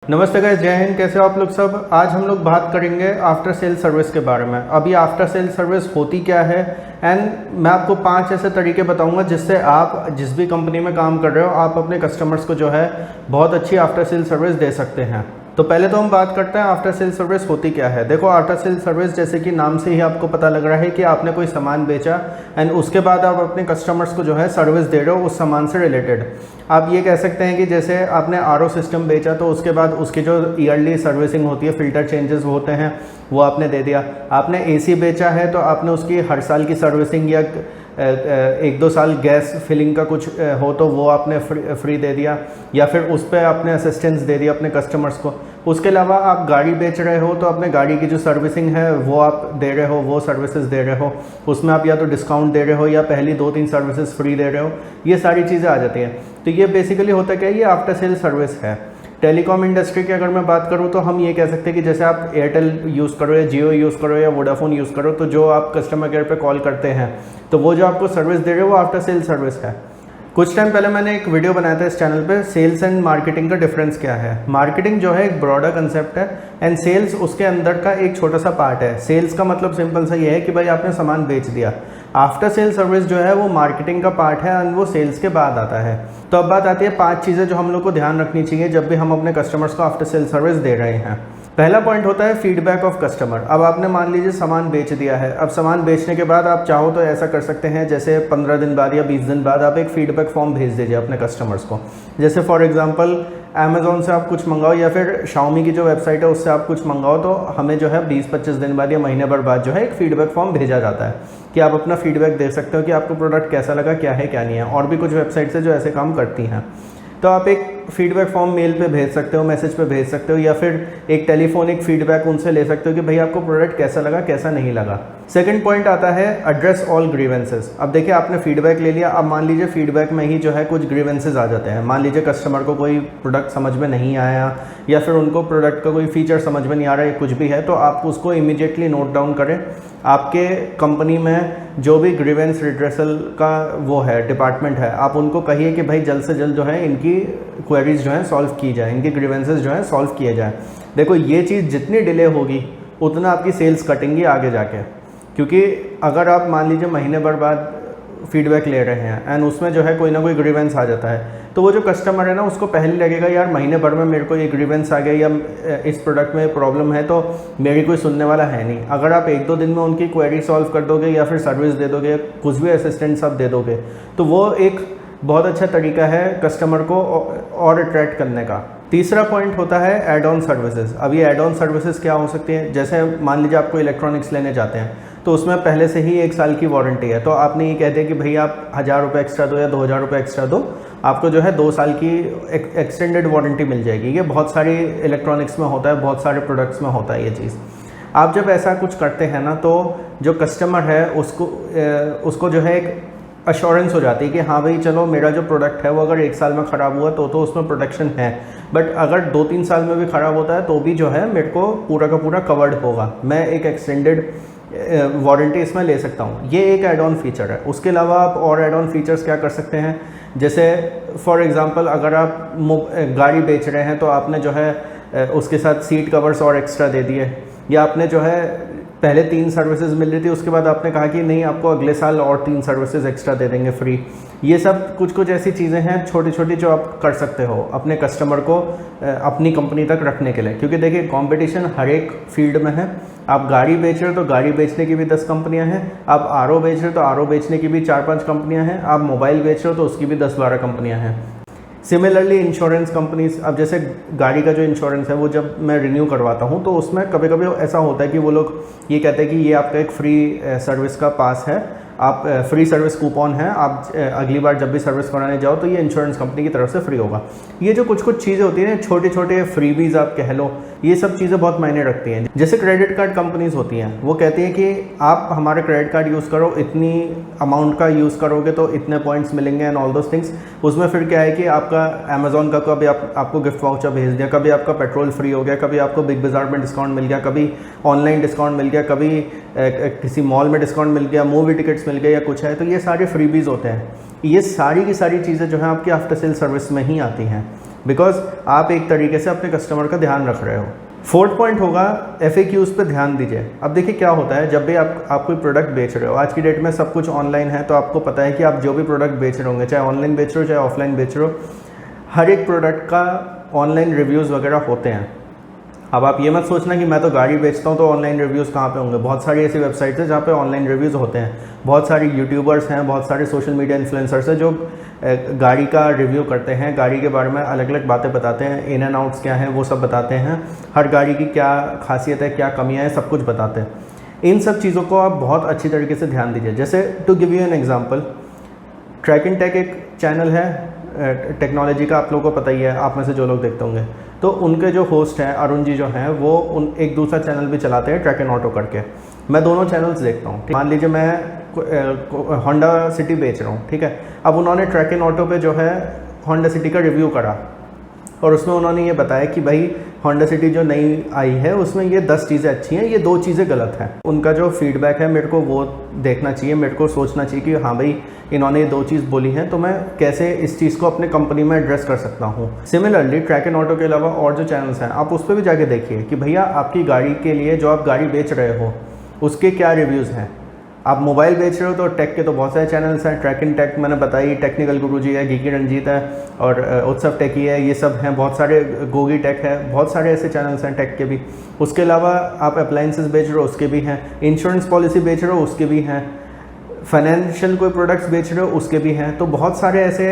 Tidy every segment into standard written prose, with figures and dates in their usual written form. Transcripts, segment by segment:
नमस्ते गाइस, जय हिंद। कैसे हो आप लोग सब। आज हम लोग बात करेंगे आफ्टर सेल सर्विस के बारे में। अभी आफ्टर सेल सर्विस होती क्या है एंड मैं आपको 5 ऐसे तरीके बताऊंगा जिससे आप जिस भी कंपनी में काम कर रहे हो आप अपने कस्टमर्स को जो है बहुत अच्छी आफ्टर सेल सर्विस दे सकते हैं। तो पहले तो हम बात करते हैं आफ्टर सेल सर्विस होती क्या है। देखो, आफ्टर सेल सर्विस जैसे कि नाम से ही आपको पता लग रहा है कि आपने कोई सामान बेचा एंड उसके बाद आप अपने कस्टमर्स को जो है सर्विस दे रहे हो उस सामान से रिलेटेड। आप ये कह सकते हैं कि जैसे आपने आरओ सिस्टम बेचा तो उसके बाद उसकी जो ईयरली सर्विसिंग होती है, फिल्टर चेंजेस होते हैं, वो आपने दे दिया। आपने एसी बेचा है तो आपने उसकी हर साल की सर्विसिंग या 1-2 साल गैस फिलिंग का कुछ हो तो वो आपने फ्री दे दिया, या फिर उस पर आपने असिस्टेंस दे दिया अपने कस्टमर्स को। उसके अलावा आप गाड़ी बेच रहे हो तो अपने गाड़ी की जो सर्विसिंग है वो आप दे रहे हो, वो सर्विसेज दे रहे हो, उसमें आप या तो डिस्काउंट दे रहे हो या पहली 2-3 सर्विसेज फ्री दे रहे हो। ये सारी चीज़ें आ जाती हैं। तो ये बेसिकली होता क्या है, ये आफ्टर सेल सर्विस है। टेलीकॉम इंडस्ट्री की अगर मैं बात करूँ तो हम ये कह सकते हैं कि जैसे आप एयरटेल यूज़ करो या जियो यूज़ करो या वोडाफोन यूज़ करो, तो जो आप कस्टमर केयर पे कॉल करते हैं तो वो जो आपको सर्विस दे रहे हो वो आफ्टर सेल सर्विस है। कुछ टाइम पहले मैंने एक वीडियो बनाया था इस चैनल पे, सेल्स एंड मार्केटिंग का डिफरेंस क्या है। मार्केटिंग जो है एक ब्रॉडर कंसेप्ट है एंड सेल्स उसके अंदर का एक छोटा सा पार्ट है। सेल्स का मतलब सिंपल सा ये है कि भाई आपने सामान बेच दिया। आफ्टर सेल सर्विस जो है वो मार्केटिंग का पार्ट है एंड वो सेल्स के बाद आता है। तो अब बात आती है 5 चीज़ें जो हम लोग को ध्यान रखनी चाहिए जब भी हम अपने कस्टमर्स को आफ्टर सेल सर्विस दे रहे हैं। पहला पॉइंट होता है फीडबैक ऑफ कस्टमर। अब आपने मान लीजिए सामान बेच दिया है। अब सामान बेचने के बाद आप चाहो तो ऐसा कर सकते हैं, जैसे 15 दिन बाद या 20 दिन बाद आप एक फीडबैक फॉर्म भेज दीजिए अपने कस्टमर्स को। जैसे फॉर एग्जांपल अमेज़ॉन से आप कुछ मंगाओ या फिर शाओमी की जो वेबसाइट है उससे आप कुछ मंगाओ, तो हमें जो है 20-25 दिन बाद या महीने भर बाद जो है एक फीडबैक फॉर्म भेजा जाता है कि आप अपना फीडबैक दे सकते हो कि आपको प्रोडक्ट कैसा लगा, क्या है क्या नहीं है। और भी कुछ वेबसाइट्स है जो ऐसे काम करती हैं। तो आप एक फीडबैक फॉर्म मेल पे भेज सकते हो, मैसेज पे भेज सकते हो, या फिर एक टेलीफोनिक फीडबैक उनसे ले सकते हो कि भाई आपको प्रोडक्ट कैसा लगा, कैसा नहीं लगा। सेकंड पॉइंट आता है एड्रेस ऑल ग्रीवेंसेस। अब देखिए, आपने फीडबैक ले लिया। अब मान लीजिए फीडबैक में ही जो है कुछ ग्रीवेंसेस आ जाते हैं। मान लीजिए कस्टमर को कोई प्रोडक्ट समझ में नहीं आया या फिर उनको प्रोडक्ट का कोई फीचर समझ में नहीं आ रहा है, कुछ भी है, तो आप उसको इमीडिएटली नोट डाउन करें। आपके कंपनी में जो भी ग्रीवेंस रिड्रेसल का वो है डिपार्टमेंट है, आप उनको कहिए कि भाई जल्द से जल्द जो है इनकी क्वेरीज जो है सॉल्व की जाए, इनकी ग्रीवेंसेस जो है सॉल्व किए जाए। देखो, ये चीज़ जितनी डिले होगी उतना आपकी सेल्स कटेंगी आगे जाके, क्योंकि अगर आप मान लीजिए महीने भर बाद फीडबैक ले रहे हैं एंड उसमें जो है कोई ना कोई ग्रीवेंस आ जाता है, तो वो जो कस्टमर है ना उसको पहले लगेगा यार महीने भर में मेरे को ये ग्रीवेंस आ गया या इस प्रोडक्ट में प्रॉब्लम है तो मेरी कोई सुनने वाला है नहीं। अगर आप 1-2 दिन में उनकी क्वेरी सॉल्व कर दोगे या फिर सर्विस दे दोगे, कुछ भी असिस्टेंस आप दे दोगे, तो वो एक बहुत अच्छा तरीका है कस्टमर को और अट्रैक्ट करने का। तीसरा पॉइंट होता है एड ऑन सर्विसेज। अब ये एड ऑन सर्विसेज क्या हो सकती हैं, जैसे मान लीजिए आपको इलेक्ट्रॉनिक्स लेने जाते हैं तो उसमें पहले से ही 1 साल की वारंटी है, तो आपने ये कह दिया कि भाई आप 1000 रुपये एक्स्ट्रा दो या 2000 रुपये एक्स्ट्रा दो, आपको जो है 2 साल की एक्सटेंडेड वारंटी मिल जाएगी। ये बहुत सारी इलेक्ट्रॉनिक्स में होता है, बहुत सारे प्रोडक्ट्स में होता है ये चीज़। आप जब ऐसा कुछ करते हैं ना तो जो कस्टमर है उसको जो है एक अश्योरेंस हो जाती है कि हाँ भाई चलो मेरा जो प्रोडक्ट है वो अगर 1 साल में ख़राब हुआ तो उसमें प्रोटेक्शन है, बट अगर 2-3 साल में भी ख़राब होता है तो भी जो है मेरे को पूरा का पूरा कवर्ड होगा, मैं एक एक्सटेंडेड वारंटी इसमें ले सकता हूँ। ये एक एड ऑन फीचर है। उसके अलावा आप और एड ऑन फीचर्स क्या कर सकते हैं, जैसे फॉर एग्जांपल अगर आप गाड़ी बेच रहे हैं तो आपने जो है उसके साथ सीट कवर्स और एक्स्ट्रा दे दिए, या आपने जो है पहले 3 सर्विसेज मिल रही थी उसके बाद आपने कहा कि नहीं आपको अगले साल और 3 सर्विसेज एक्स्ट्रा दे देंगे फ्री। ये सब कुछ ऐसी चीज़ें हैं छोटी छोटी जो आप कर सकते हो अपने कस्टमर को अपनी कंपनी तक रखने के लिए, क्योंकि देखिए कंपटीशन हर एक फील्ड में है। आप गाड़ी बेच रहे हो तो गाड़ी बेचने की भी 10 कंपनियां हैं, आप आरओ बेच रहे हो तो आरओ बेचने की भी 4-5 कंपनियां हैं, आप मोबाइल बेच रहे हो तो उसकी भी 10-12 कंपनियां हैं। सिमिलरली इंश्योरेंस कंपनीज, अब जैसे गाड़ी का जो इंश्योरेंस है वो जब मैं रिन्यू करवाता हूँ तो उसमें कभी कभी ऐसा होता है कि वो लोग ये कहते हैं कि ये आपका एक फ्री सर्विस का पास है, आप फ्री सर्विस कूपन है, आप अगली बार जब भी सर्विस कराने जाओ तो ये इंश्योरेंस कंपनी की तरफ से फ्री होगा। ये जो कुछ चीज़ें होती हैं, छोटे छोटे फ्रीबीज आप कह लो, ये सब चीज़ें बहुत मायने रखती हैं। जैसे क्रेडिट कार्ड कंपनीज होती हैं, वो कहती हैं कि आप हमारा क्रेडिट कार्ड यूज़ करो, इतनी अमाउंट का यूज़ करोगे तो इतने पॉइंट्स मिलेंगे एंड ऑल दोस थिंग्स। उसमें फिर क्या है कि आपका अमेज़ॉन का कभी आपको गिफ्ट वाउचर भेज दिया, कभी आपका पेट्रोल फ्री हो गया, कभी आपको बिग बाज़ार में डिस्काउंट मिल गया, कभी ऑनलाइन डिस्काउंट मिल गया, कभी किसी मॉल में डिस्काउंट मिल गया, मूवी टिकट्स मिल गए या कुछ है, तो ये सारे फ्रीबीज होते हैं। ये सारी की सारी चीज़ें जो हैं आपकी आफ्टर सेल सर्विस में ही आती हैं। बिकॉज आप एक तरीके से अपने कस्टमर का ध्यान रख रहे हो। फोर्थ पॉइंट होगा FAQs पे ध्यान दीजिए। अब देखिए क्या होता है, जब भी आप कोई प्रोडक्ट बेच रहे हो, आज की डेट में सब कुछ ऑनलाइन है, तो आपको पता है कि आप जो भी प्रोडक्ट बेच रहे होंगे, चाहे ऑनलाइन बेच रहे हो चाहे ऑफलाइन बेच रहे हो, हर एक प्रोडक्ट का ऑनलाइन रिव्यूज़ वगैरह होते हैं। अब आप ये मत सोचना कि मैं तो गाड़ी बेचता हूँ तो ऑनलाइन रिव्यूज़ कहाँ पे होंगे। बहुत सारी ऐसी वेबसाइट्स हैं जहाँ पे ऑनलाइन रिव्यूज़ होते हैं। बहुत सारी यूट्यूबर्स हैं, बहुत सारे सोशल मीडिया इन्फ्लुएंसर्स हैं जो गाड़ी का रिव्यू करते हैं, गाड़ी के बारे में अलग अलग बातें बताते हैं, इन एंड आउट्स क्या हैं वो सब बताते हैं, हर गाड़ी की क्या खासियत है, क्या कमियाँ हैं, सब कुछ बताते हैं। इन सब चीज़ों को आप बहुत अच्छी तरीके से ध्यान दीजिए। जैसे to give you an example, Trakin Tech एक चैनल है टेक्नोलॉजी का, आप लोगों को पता ही है, आप में से जो लोग देखते होंगे। तो उनके जो होस्ट हैं अरुण जी जो हैं, वो एक दूसरा चैनल भी चलाते हैं, ट्रैक एंड ऑटो करके। मैं दोनों चैनल्स देखता हूँ। मान लीजिए मैं होंडा सिटी बेच रहा हूँ, ठीक है। अब उन्होंने ट्रैक एंड ऑटो पे जो है होंडा सिटी का रिव्यू करा और उसमें उन्होंने ये बताया कि भाई होंडा सिटी जो नई आई है उसमें ये 10 चीज़ें अच्छी हैं, ये 2 चीज़ें गलत हैं। उनका जो फीडबैक है मेरे को वो देखना चाहिए, मेरे को सोचना चाहिए कि हाँ भाई इन्होंने ये 2 चीज़ बोली हैं, तो मैं कैसे इस चीज़ को अपने कंपनी में एड्रेस कर सकता हूँ। सिमिलरली ट्रैक एंड ऑटो के अलावा और जो चैनल्स हैं, आप उस पर भी जाके देखिए कि भैया आपकी गाड़ी के लिए जो आप गाड़ी बेच रहे हो उसके क्या रिव्यूज़ हैं। आप मोबाइल बेच रहे हो तो टेक के तो बहुत सारे चैनल्स हैं, ट्रैक एंड टेक मैंने बताई, टेक्निकल गुरुजी है, गीकी रंजीत है और उत्सव टेकी है, ये सब हैं, बहुत सारे गोगी टेक है, बहुत सारे ऐसे चैनल्स हैं टेक के भी। उसके अलावा आप अप्लाइंसेस बेच रहे हो उसके भी हैं, इंश्योरेंस पॉलिसी बेच रहे हो उसके भी हैं, फाइनेंशियल कोई प्रोडक्ट्स बेच रहे हो उसके भी हैं। तो बहुत सारे ऐसे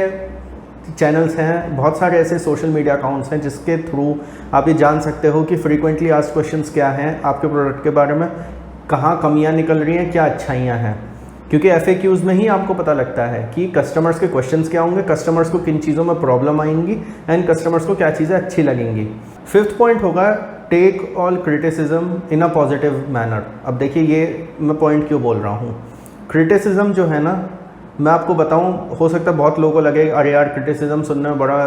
चैनल्स हैं, बहुत सारे ऐसे सोशल मीडिया अकाउंट्स हैं जिसके थ्रू आप ये जान सकते हो कि फ्रीक्वेंटली आस्क्ड क्वेश्चंस क्या हैं आपके प्रोडक्ट के बारे में, कहाँ कमियां निकल रही हैं, क्या अच्छाइयाँ हैं। क्योंकि FAQs में ही आपको पता लगता है कि कस्टमर्स के क्वेश्चंस क्या होंगे, कस्टमर्स को किन चीज़ों में प्रॉब्लम आएंगी एंड कस्टमर्स को क्या चीज़ें अच्छी लगेंगी। फिफ्थ पॉइंट होगा take all criticism in a positive manner. अब देखिए ये मैं पॉइंट क्यों बोल रहा हूँ। क्रिटिसिज्म जो है ना, मैं आपको बताऊं, हो सकता है बहुत लोगों को लगे अरे यार क्रिटिसिज्म सुनने में बड़ा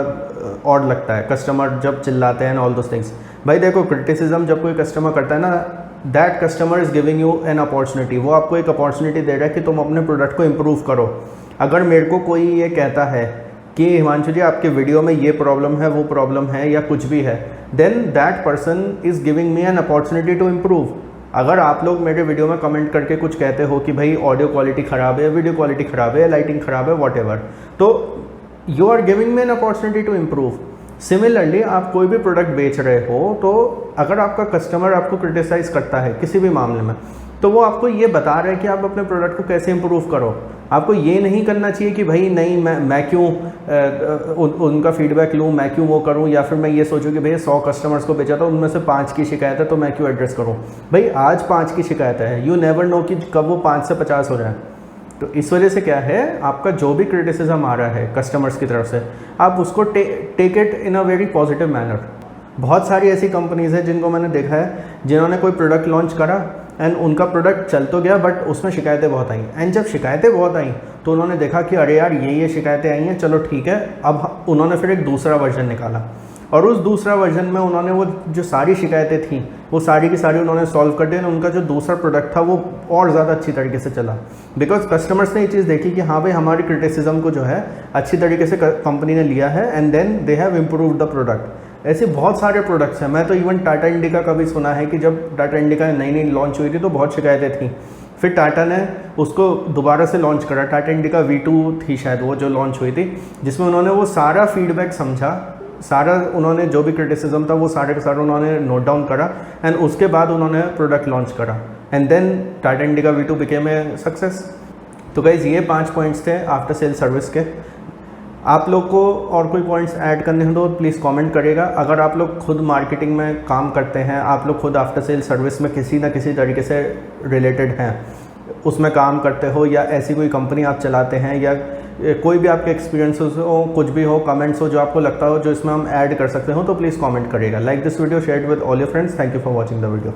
ऑड लगता है, कस्टमर जब चिल्लाते हैं ऑल दोस थिंग्स। भाई देखो, क्रिटिसिज्म जब कोई कस्टमर करता है ना, that customer is giving you an opportunity. वो आपको एक अपॉर्चुनिटी दे रहा है कि तुम अपने प्रोडक्ट को इम्प्रूव करो। अगर मेरे को कोई ये कहता है कि हिमांशु जी आपके वीडियो में ये प्रॉब्लम है, वो प्रॉब्लम है या कुछ भी है, then that person is giving me an opportunity to improve. अगर आप लोग मेरे वीडियो में कमेंट करके कुछ कहते हो कि भाई ऑडियो क्वालिटी ख़राब है, वीडियो क्वालिटी ख़राब है, लाइटिंग ख़राब है, वॉट तो you are giving me an opportunity to improve. Similarly आप कोई भी प्रोडक्ट बेच रहे हो, तो अगर आपका कस्टमर आपको क्रिटिसाइज़ करता है किसी भी मामले में, तो वो आपको ये बता रहा है कि आप अपने प्रोडक्ट को कैसे इम्प्रूव करो। आपको ये नहीं करना चाहिए कि भाई नहीं मैं क्यों उनका फीडबैक लूँ, मैं क्यों वो करूँ, या फिर मैं ये सोचूँ कि भैया 100 कस्टमर्स को बेचा था उनमें से 5 की शिकायत है तो मैं क्यों एड्रेस करूँ। भाई आज 5 की शिकायत है, यू नेवर नो कि कब वो 5 से 50 हो जाए। तो इस वजह से क्या है, आपका जो भी क्रिटिसिज्म आ रहा है कस्टमर्स की तरफ से, आप उसको take it in a very positive manner. बहुत सारी ऐसी कंपनीज़ हैं जिनको मैंने देखा है, जिन्होंने कोई प्रोडक्ट लॉन्च करा एंड उनका प्रोडक्ट चल तो गया बट उसमें शिकायतें बहुत आई। एंड जब शिकायतें बहुत आई तो उन्होंने देखा कि अरे यार ये शिकायतें आई हैं, चलो ठीक है। अब उन्होंने फिर एक दूसरा वर्जन निकाला और उस दूसरा वर्जन में उन्होंने वो जो सारी शिकायतें थी वो सारी की सारी उन्होंने सॉल्व कर दी। उनका जो दूसरा प्रोडक्ट था वो और ज़्यादा अच्छी तरीके से चला, बिकॉज कस्टमर्स ने ये चीज़ देखी कि हाँ भाई हमारी क्रिटिसिज्म को जो है अच्छी तरीके से कंपनी ने लिया है and then they have improved the product. ऐसे बहुत सारे प्रोडक्ट्स हैं। मैं तो इवन टाटा इंडिका का भी सुना है कि जब टाटा इंडिका नई लॉन्च हुई थी तो बहुत शिकायतें थी, फिर टाटा ने उसको दोबारा से लॉन्च करा। टाटा इंडिका V2 थी शायद वो जो लॉन्च हुई थी, जिसमें उन्होंने वो सारा फीडबैक समझा, सारा उन्होंने जो भी क्रिटिसिज्म था वो सारे के सारे उन्होंने नोट डाउन करा एंड उसके बाद उन्होंने प्रोडक्ट लॉन्च करा and then Tata Indica V2 became a success. तो गाइज ये 5 पॉइंट्स थे आफ्टर सेल सर्विस के। आप लोग को और कोई पॉइंट्स ऐड करने हो तो प्लीज़ कमेंट करिएगा। अगर आप लोग खुद मार्केटिंग में काम करते हैं, आप लोग खुद आफ्टर सेल सर्विस में किसी ना किसी तरीके से रिलेटेड हैं, उसमें काम करते हो या ऐसी कोई कंपनी आप चलाते हैं या कोई भी आपके एक्सपीरियंसेस हो, कुछ भी हो, कमेंट्स हो जो आपको लगता हो जो इसमें हम ऐड कर सकते हो, तो प्लीज़ कमेंट करिएगा। Like this video, share it with all your friends. Thank you for watching the video.